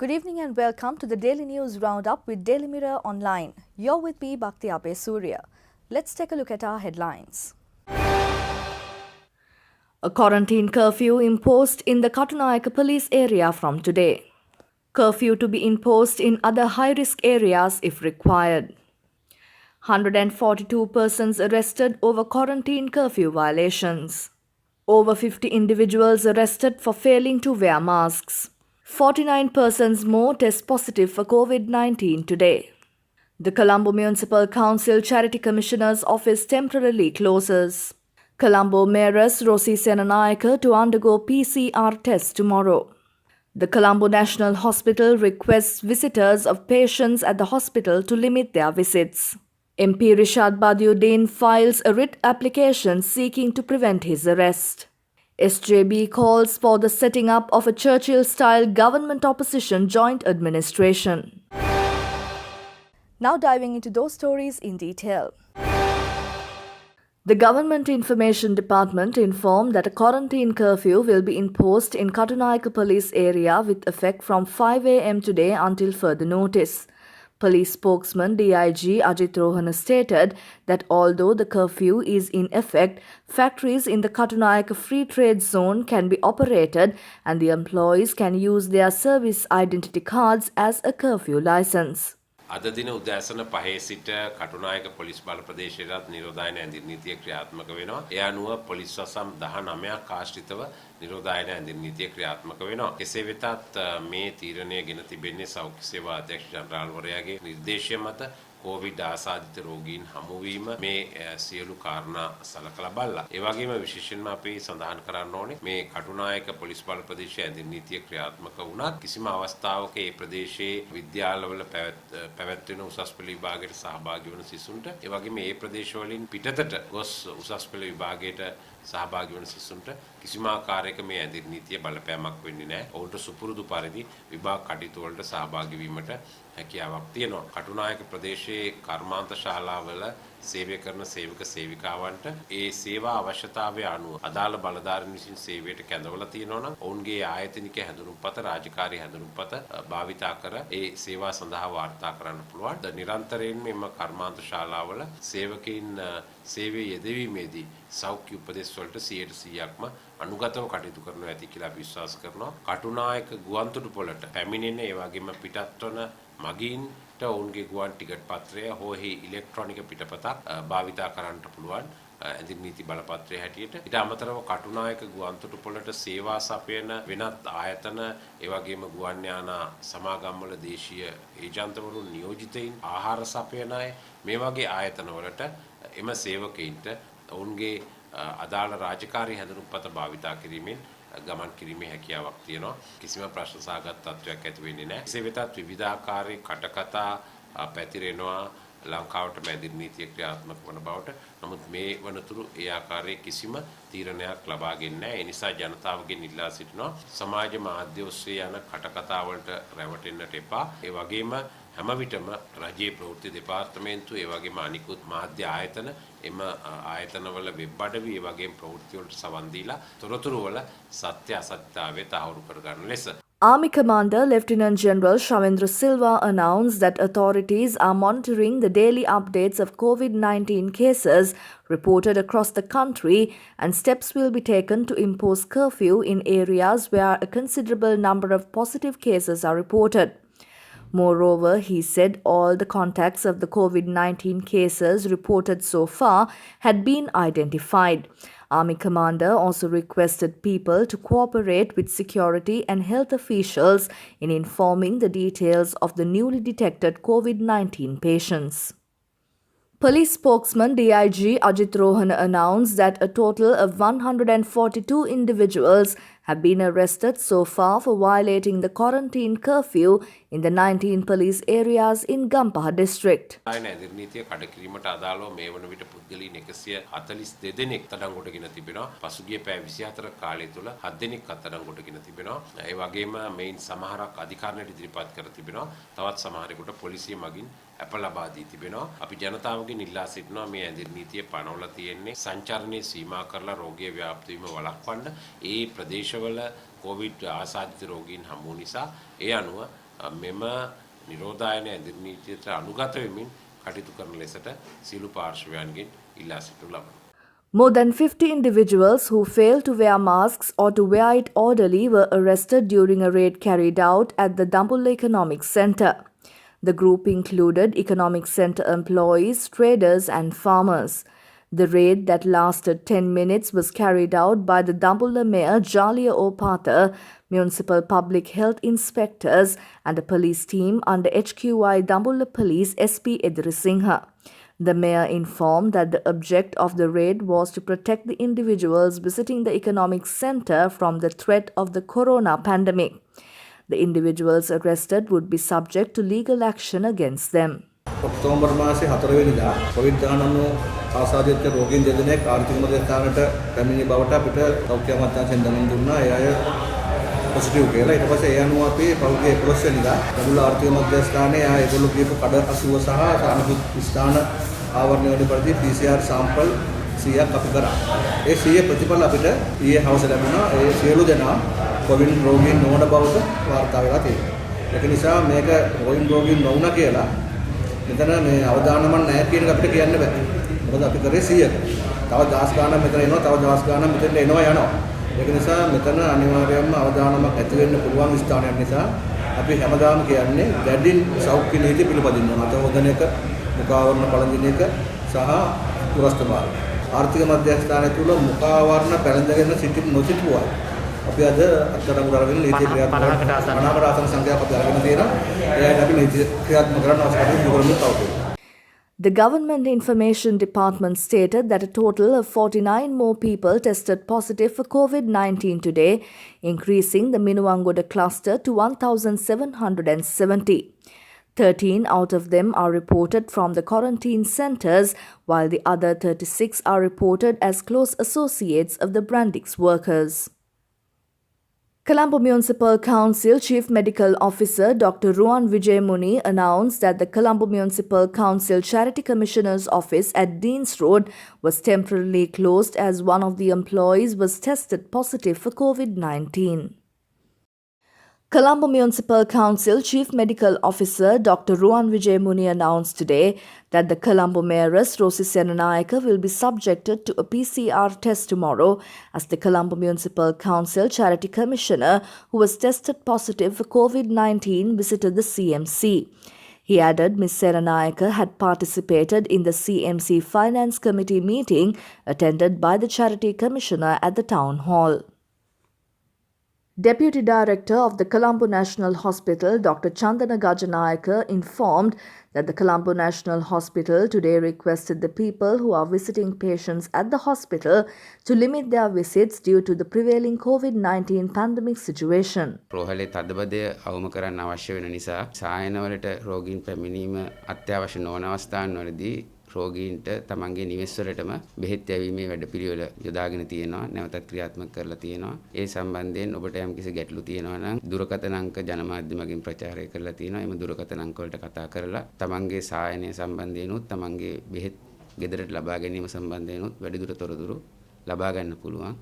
Good evening and welcome to the Daily News Roundup with Daily Mirror Online. You're with me, Bhakti Abe Surya. Let's take a look at our headlines. A quarantine curfew imposed in the Katunayaka police area from today. Curfew to be imposed in other high-risk areas if required. 142 persons arrested over quarantine curfew violations. Over 50 individuals arrested for failing to wear masks. 49 persons more test positive for COVID-19 today. The Colombo Municipal Council Charity Commissioner's office temporarily closes. Colombo Mayoress Rosie Senanayake to undergo PCR test tomorrow. The Colombo National Hospital requests visitors of patients at the hospital to limit their visits. MP Rishad Badiuddin files a writ application seeking to prevent his arrest. SJB calls for the setting up of a Churchill-style government-opposition joint administration. Now diving into those stories in detail. The Government Information Department informed that a quarantine curfew will be imposed in Katunayaka police area with effect from 5 a.m. today until further notice. Police spokesman DIG Ajit Rohana stated that although the curfew is in effect, factories in the Katunayaka Free Trade Zone can be operated and the employees can use their service identity cards as a curfew license. අද දින උදෑසන 5 සිට Katunayake police බල ප්‍රදේශයේත් නිරෝධායන ඇඳින් නීතිය ක්‍රියාත්මක වෙනවා. ඒ අනුව police වසම් 19ක් ආශ්‍රිතව නිරෝධායන ඇඳින් නීතිය ක්‍රියාත්මක වෙනවා. කෙසේ වෙතත් මේ තීරණය ගෙන තිබෙන්නේ සෞඛ්‍ය සේවා අධ්‍යක්ෂ ජනරාල්වරයාගේ නිර්දේශය මත කොවිඩ් ආසාදිත රෝගීන් හමුවීම මේ සියලු කාරණා සලකලා බලලා ඒ වගේම විශේෂයෙන්ම අපි සඳහන් කරන්න ඕනේ මේ කටුනායක පොලිස් බල ප්‍රදේශයේ ඇඳින් නීතිය ක්‍රියාත්මක වුණත් කිසිම අවස්ථාවක ඒ ප්‍රදේශයේ විද්‍යාලවල පැවැත්වෙන උසස් පෙළ විභාගයට සහභාගී වන සිසුන්ට ඒ වගේම ඒ ප්‍රදේශවලින් පිටතට ගොස් උසස් පෙළ විභාගයට සහභාගී වන සිසුන්ට කිසිම ආකාරයක මේ ඇඳින් නීතිය බලපෑමක් වෙන්නේ නැහැ. ඔවුන්ට සුපුරුදු පරිදි විභාග කටයුතු වලට සහභාගී වීමට හැකියාවක් තියෙනවා. කටුනායක ප්‍රදේශයේ කර්මාන්ත ශාලාවල සේවය කරන සේවක සේවිකාවන්ට ඒ සේවා අවශ්‍යතාවය අනුව අදාළ බලධාරීන් විසින් සේවයට කැඳවලා තියෙනවා නම් ඔවුන්ගේ ආයතනික හැඳුනුම්පත රාජකාරී හැඳුනුම්පත භාවිතා කර ඒ සේවා සඳහා වාර්තා කරන්න පුළුවන්. නිරන්තරයෙන් මෙම කර්මාන්ත ශාලාවල සේවකයින් සේවයේ යෙදවීමේදී සෞඛ්‍ය උපදෙස් වලට 100%ක්ම අනුගතව කටයුතු කරනවා ඇති කියලා අපි විශ්වාස කරනවා. කටුනායක ගුවන්තොටුපළට පැමිණෙන ඒ වගේම පිටත් වන මගීන්ට ඔවුන්ගේ ගුවන් ටිකට් පත්‍රය හෝ ඉලෙක්ට්‍රොනික පිටපතක් භාවිතා කරන්නට පුළුවන් ඇඳින් නීති බලපත්‍රය හැටියට. ඊට අමතරව කටුනායක ගුවන්තොටුපළට සේවා සපයන වෙනත් ආයතන ඒ වගේම ගුවන් යාන සමාගම්වල දේශීය ඒජන්තවරුන් නියෝජිතයින් ආහාර සපයන අය මේ වගේ ආයතන වලට එම සේවකයින්ට ඔවුන්ගේ අදාළ රාජකාරී හැඳුනුම්පත භාවිතා කිරීමෙන් ගමන් කිරීමේ හැකියාවක් තියෙනවා. කිසිම ප්‍රශ්න සහගත තත්ත්වයක් ඇති වෙන්නේ නැහැ. කෙසේ වෙතත් විවිධාකාරී කටකතා පැතිරෙනවා ලංකාවට මැදින් නීතිය ක්‍රියාත්මක වන බවට. නමුත් මේ වනතුරු ඒ ආකාරයේ කිසිම තීරණයක් ලබාගෙන නැහැ. ඒ නිසා ජනතාවගෙන් ඉල්ලා සිටිනවා සමාජ මාධ්‍ය ඔස්සේ යන කටකතා වලට රැවටෙන්නට එපා. ඒ වගේම හැම විටම රජයේ ප්‍රවෘත්ති දෙපාර්තමේන්තුව ඒ වගේම අනිකුත් මාධ්‍ය ආයතන එම ආයතනවල වෙබ් අඩවි ඒ වගේම ප්‍රවෘත්ති වලට සවන් දීලා තොරතුරු වල සත්‍ය අසත්‍යතාවය තහවුරු කර ගන්න ලෙස Army Commander Lieutenant General Shavendra Silva announced that authorities are monitoring the daily updates of COVID-19 cases reported across the country and steps will be taken to impose curfew in areas where a considerable number of positive cases are reported. Moreover, he said all the contacts of the COVID-19 cases reported so far had been identified. Army Commander also requested people to cooperate with security and health officials in informing the details of the newly detected COVID-19 patients. Police spokesman DIG Ajit Rohana announced that a total of 142 individuals have been arrested so far for violating the quarantine curfew in the 19 police areas in Gampaha district. නීතිය කඩකිරීමට අදාළව මේ වන විට පුද්ගලයන් 142 දෙනෙක් අත්අඩංගුවටගෙන තිබෙනවා. පසුගිය පැය 24 කාලය තුල 7 දෙනෙක් අත්අඩංගුවටගෙන තිබෙනවා. ඒ වගේම මේන් සමහරක් අධිකරණයට ඉදිරිපත් කර තිබෙනවා. තවත් සමහරෙකුට පොලිසිය මගින් අප ලබා දී තිබෙනවා. අපි ජනතාවගෙන් ඉල්ලා සිටිනවා මේ ඇඳින් නීතිය පනවලා තියෙන්නේ සංචාරණය සීමා කරලා රෝගය ව්‍යාප්ත වීම වළක්වන්න. ඒ ප්‍රදේශවල කොවිඩ් ආසාදිත රෝගීන් හමු නිසා ඒ අනුව මෙම නිරෝධායන ඇඳිරි නීතියට අනුගත වෙමින් කටයුතු කරන ලෙසට සියලු පාර්ශවයන්ගෙන් ඉල්ලා සිටු ලබනවා. More than 50 individuals who failed to wear masks or to wear it orderly were arrested during a raid carried out at the Dambulla Economic Centre. The group included economic centre employees, traders and farmers. The raid that lasted 10 minutes was carried out by the Dambulla Mayor Jalia Opatha, municipal public health inspectors and a police team under HQI Dambulla Police SP Edirisinghe. The mayor informed that the object of the raid was to protect the individuals visiting the economic centre from the threat of the corona pandemic. The individuals arrested would be subject to legal action against them. October මාසේ 4 වෙනිදා COVID-19 ආසාදිත රෝගීන් දෙදෙනෙක් ආර්ථික මධ්‍යස්ථානයට පැමිණි බවට අපිට සෞඛ්‍ය අමාත්‍යාංශයෙන් දැනුම් දුන්නා. ඒ අය පොසිටිව් කියලා. ඊට පස්සේ ඒ අනුව අපි පෞද්ගලික 11 වෙනිදා දඹුල්ල ආර්ථික මධ්‍යස්ථානයේ ඒගොල්ලෝ කියපු කඩ 80 සහ සානුභූත ස්ථාන ආවරණය වල පරිදි PCR සාම්පල් 100ක් අපි කරා. ඒ 100 ප්‍රතිඵල අපිට ඊයේ හවස ලැබුණා. ඒ සියලු දෙනා කොවිඩ් රෝගීන් නොවන බවට වාර්තා වෙලා තියෙනවා. ඒක නිසා මේක කොවිඩ් රෝගීන් නොවුණා කියලා මෙතන මේ අවදානමක් නැහැ කියන එක අපිට කියන්න බෑ. මොකද අපි කරේ 100ක. තව දහස් ගාණක් මෙතන එනවා, තව දහස් ගාණක් මෙතන එනවා යනවා. ඒක නිසා මෙතන අනිවාර්යයෙන්ම අවදානමක් ඇති වෙන්න පුළුවන් ස්ථානයක් නිසා අපි හැමදාම කියන්නේ දැඩින් සෞඛ්‍ය නීති පිළිපදින්න ඕන. අත හොදන එක, මුඛාවරණ පළඳින එක සහ දුරස්ත භාවය. ආර්ථික මධ්‍යස්ථානය තුල මුඛාවරණ පැළඳගෙන සිටින් නොසිටුවා. අපි අද අත්අඩංගුවට අරගෙන නීති ක්‍රියාත්මක කරන ආසන සංඛ්‍යාවක් අපි අරගෙන තියෙනවා. ඒකට අපි නීති ක්‍රියාත්මක කරන්න අවශ්‍ය කටයුතු කරමු තවදුරටත්. The Government Information Department stated that a total of 49 more people tested positive for COVID-19 today, increasing the Minuwangoda cluster to 1,770. 13 out of them are reported from the quarantine centres, while the other 36 are reported as close associates of the Brandix workers. Colombo Municipal Council Chief Medical Officer Dr. Ruan Vijayamuni announced that the Colombo Municipal Council Charity Commissioner's office at Deans Road was temporarily closed as one of the employees was tested positive for COVID-19. Colombo Municipal Council Chief Medical Officer Dr. Ruan Vijayamuni announced today that the Colombo Mayoress Rosie Senanayake will be subjected to a PCR test tomorrow as the Colombo Municipal Council Charity Commissioner who was tested positive for COVID-19 visited the CMC. He added Ms. Senanayake had participated in the CMC Finance Committee meeting attended by the Charity Commissioner at the Town Hall. Deputy Director of the Colombo National Hospital, Dr. Chandana Gajanayake, informed that the Colombo National Hospital today requested the people who are visiting patients at the hospital to limit their visits due to the prevailing COVID-19 pandemic situation. රෝහලේ තදබදය අවම කරන්න අවශ්‍ය වෙන නිසා සායනවලට රෝගීන් පැමිණීම අත්‍යවශ්‍ය නොවන අවස්ථාන්වලදී රෝගීන්ට තමන්ගේ නිවෙස්වලටම බෙහෙත් යැවීමේ වැඩපිළිවෙල යොදාගෙන තියෙනවා. නැවතත් ක්‍රියාත්මක කරලා තියෙනවා. ඒ සම්බන්ධයෙන් ඔබට යම්කිසි ගැටලු තියෙනවා නම් දුරකථන අංක ජනමාධ්‍ය මගින් ප්‍රචාරය කරලා තියෙනවා. එම දුරකථන අංක වලට කතා කරලා තමන්ගේ සායනය සම්බන්ධයෙන්ුත් තමන්ගේ බෙහෙත් ගෙදරට ලබා ගැනීම සම්බන්ධයෙන්ුත් වැඩිදුර තොරතුරු ලබා ගන්න පුළුවන්.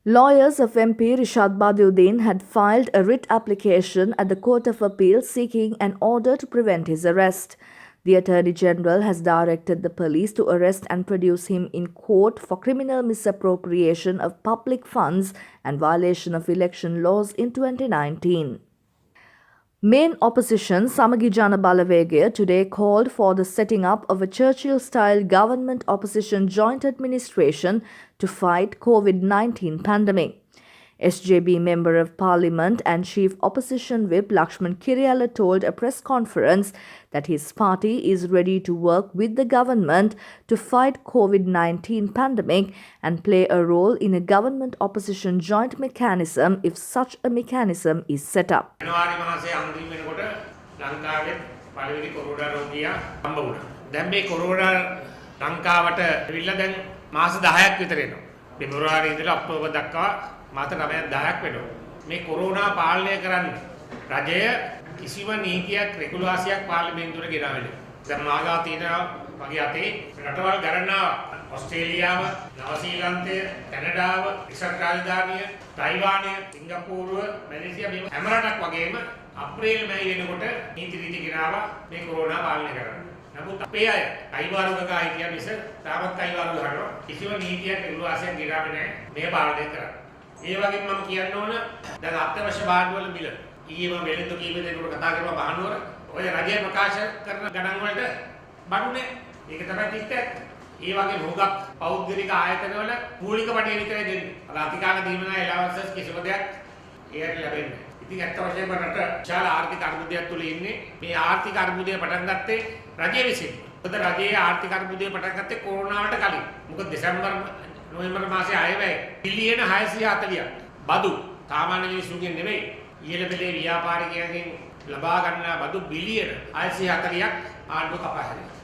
Lawyers of MP Rishad Badiuddin had filed a writ application at the Court of Appeal seeking an order to prevent his arrest. The Attorney General has directed the police to arrest and produce him in court for criminal misappropriation of public funds and violation of election laws in 2019. Main opposition Samagi Jana Balawegaya today called for the setting up of a Churchill-style government opposition joint administration to fight COVID-19 pandemic. SJB Member of Parliament and Chief Opposition Whip Lakshman Kiriyala told a press conference that his party is ready to work with the government to fight COVID-19 pandemic and play a role in a government opposition joint mechanism if such a mechanism is set up. ජනවාරි මාසයේ අන්තිම වෙනකොට ලංකාවේ පළවෙනි corona රෝගියා හම්බ වුණා. දැන් මේ කොරෝනා ලංකාවට ඇවිල්ලා දැන් මාස 10ක් විතර එනවා. පෙබරවාරි ඉඳලා ඔක්තෝබර් දක්වා මාස 9ක් 10ක් වෙනවා. මේ කොරෝනා පාලනය කරන්න රජය කිසිම නීතියක් රෙගුලාසියක් පාර්ලිමේන්තුවට ගෙනාවේ නැහැ. දැන් මාගා තියෙනවා මගේ අතේ රටවල් ගණනාවක් ඔස්ට්‍රේලියාව, නවසීලන්තය, කැනඩාව, ඉස්රායල් රාජධානිය, තයිවානය, සිංගප්පූරුව, මැලේසියා මේ හැම රටක් වගේම අප්‍රේල් මැයි වෙනකොට නීති රීති ගෙනාවා මේ කොරෝනා පාලනය කරන්න. නමුත් අපේ අය කයිවාරුකක හිටියා මිස තාමත් කයිවාරු ගන්නවා. කිසිම නීතියක් නිර්වාසයක් ගෙනාවේ නැහැ මේ පාලනය කරන්න. ඒ වගේම මම කියන්න ඕන දැන් අත්‍යවශ්‍ය භාණ්ඩවල මිල ඊයේම වෙලෙන්දු කීප දෙනෙකුට කතා කරලා බහනුවර ඔය රජය ප්‍රකාශ කරන ගණන් වලට බඩුනේ. ඒක තමයි තිත්තක්. ඒ වගේ හොගක් පෞද්ගලික ආයතනවල මූලික වටේ විතරයි දෙන්නේ. අර අතිකාල දීමනා එලවන්සස් කිසිම දෙයක් ඒකට ලැබෙන්නේ නැහැ. ඉතින් ඇත්ත වශයෙන්ම රට විශාල ආර්ථික අර්බුදයක් තුල ඉන්නේ. මේ ආර්ථික අර්බුදය පටන් ගත්තේ රජය විසින්. මොකද රජයේ ආර්ථික අර්බුදය පටන් ගත්තේ කොරෝනාවට කලින්. මොකද දෙසැම්බර් නොවැම්බර් මාසයේ ආයෙත් බිලියන 640ක් බදු සාමාන්‍ය මිනිසුන්ගෙන් නෙවෙයි ඉහළ පෙළේ ව්‍යාපාරිකයන්ගෙන් ලබා ගන්නා බදු බිලියන 640ක් ආණ්ඩුව කපා හැරියා.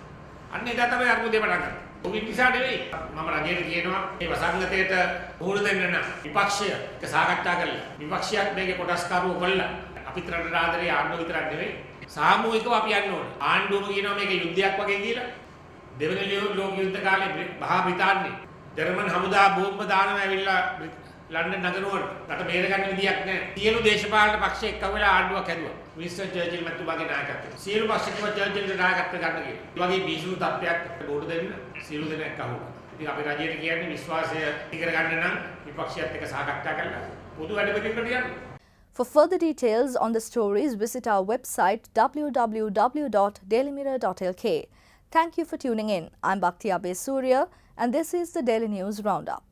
අන්න එදා තමයි අර්බුදය පටන් ගත්තේ. ඔබ නිසා නෙවෙයි මම රජයට කියනවා මේ වසංගතයට මුහුණ දෙන්න නම් විපක්ෂය එක සාකච්ඡා කරලා විපක්ෂයක් මේකේ කොටස්කරුවෝ කොල්ලා අපිට රටට ආදරේ ආණ්ඩුව විතරක් නෙවෙයි සාමූහිකව අපි යන්න ඕනේ. ආණ්ඩුවම කියනවා මේක යුද්ධයක් වගේ කියලා. දෙවන ලෝක යුද්ධ කාලේ මහා බ්‍රිතාන්‍යය ජර්මන් හමුදා බෝම්බ දානවා ඇවිල්ලා ලන්ඩන් නගරුවට රට බේරගන්න විදියක් නැහැ. සියලු දේශපාලන පක්ෂ එක්ක වෙලා ආණ්ඩුවක් හැදුවා. වින්ස්ටන් චර්චිල් මැතිතුමාගේ නායකත්වයෙන්. සියලු පක්ෂ කිව්ව චර්චිල්ගේ නායකත්වය ගන්න කියලා. ඒ වගේ බීසුණු තත්ත්වයක් බෝඩ දෙන්න සියලු දෙනෙක් අහුවා. ඉතින් අපි රජයට කියන්නේ විශ්වාසය ඉදිරිය ගන්න නම් විපක්ෂයත් එක්ක සාකච්ඡා කරලා පොදු වැඩ පිළිවෙලකට යන්න. For further details on the stories, visit our website www.dailymirror.lk. Thank you for tuning in. I'm Bhakti Abe Surya, and this is the Daily News Roundup.